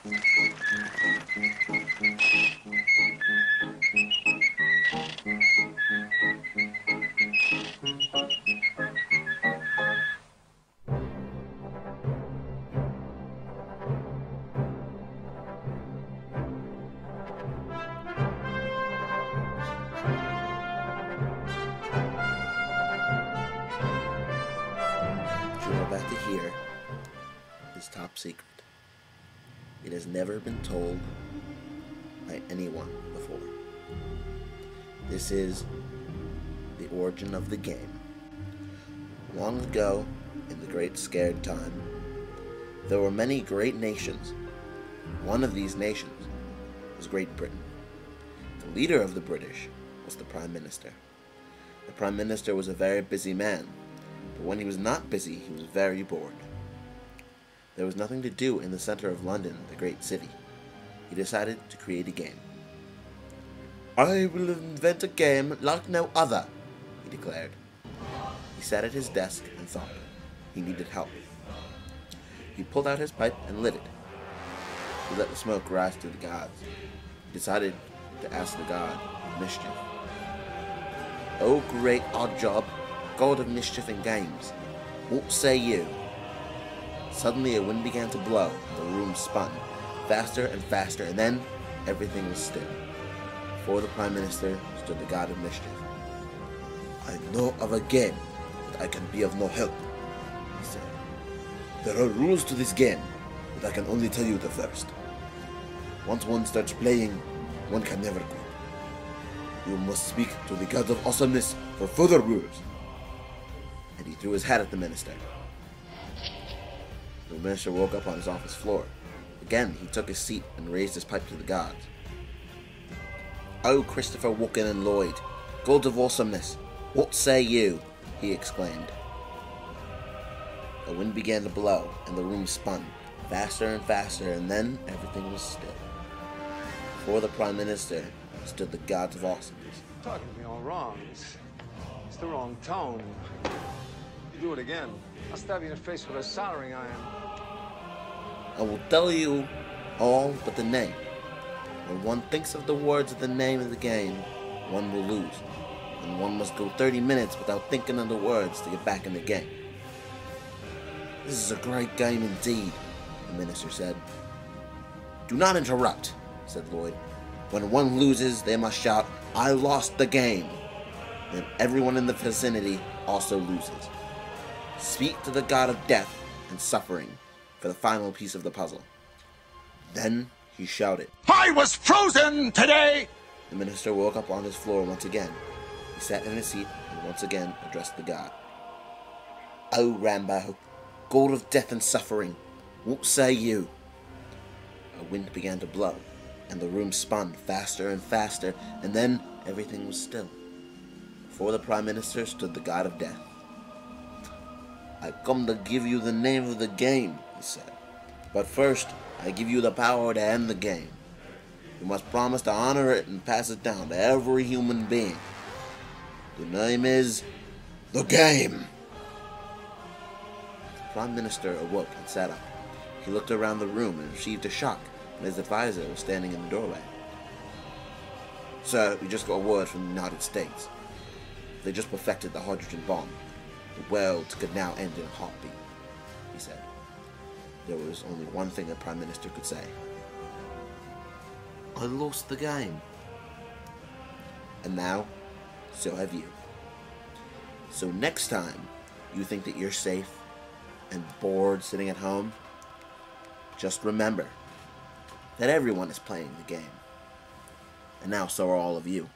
What you're about to hear is top secret. It has never been told by anyone before. This is the origin of the game. Long ago, in the Great Scared Time, there were many great nations. One of these nations was Great Britain. The leader of the British was the Prime Minister. The Prime Minister was a very busy man, but when he was not busy, he was very bored. There was nothing to do in the center of London, the great city. He decided to create a game. "I will invent a game like no other," he declared. He sat at his desk and thought. He needed help. He pulled out his pipe and lit it. He let the smoke rise to the gods. He decided to ask the god of mischief. "O great Oddjob, god of mischief and games, what say you?" Suddenly a wind began to blow, and the room spun, faster and faster, and then everything was still. Before the Prime Minister stood the god of mischief. "I know of a game, but I can be of no help," he said. "There are rules to this game, but I can only tell you the first. Once one starts playing, one can never quit. You must speak to the god of awesomeness for further rules." And he threw his hat at the minister. The minister woke up on his office floor. Again, he took his seat and raised his pipe to the gods. "O Christopher Walken and Lloyd, gods of awesomeness, what say you?" he exclaimed. The wind began to blow, and the room spun, faster and faster, and then everything was still. Before the Prime Minister stood the gods of awesomeness. Talking to me all wrong. It's the wrong tone. You do it again, I'll stab you in the face with a soldering iron. "I will tell you all but the name. When one thinks of the words of the name of the game, one will lose, and one must go 30 minutes without thinking of the words to get back in the game." "This is a great game indeed," the minister said. "Do not interrupt," said Lloyd. "When one loses, they must shout, 'I lost the game.' Then everyone in the vicinity also loses. Speak to the god of death and suffering for the final piece of the puzzle." Then he shouted, "I was frozen today!" The minister woke up on his floor once again. He sat in his seat and once again addressed the god. "O Rambo, god of death and suffering, what say you?" A wind began to blow, and the room spun faster and faster, and then everything was still. Before the Prime Minister stood the god of death. "I come to give you the name of the game," he said. "But first, I give you the power to end the game. You must promise to honor it and pass it down to every human being. The name is the game." The Prime Minister awoke and sat up. He looked around the room and received a shock when his advisor was standing in the doorway. "Sir, we just got word from the United States. They just perfected the hydrogen bomb. The world could now end in a heartbeat," he said. There was only one thing the Prime Minister could say. "I lost the game." And now, so have you. So next time you think that you're safe and bored sitting at home, just remember that everyone is playing the game. And now so are all of you.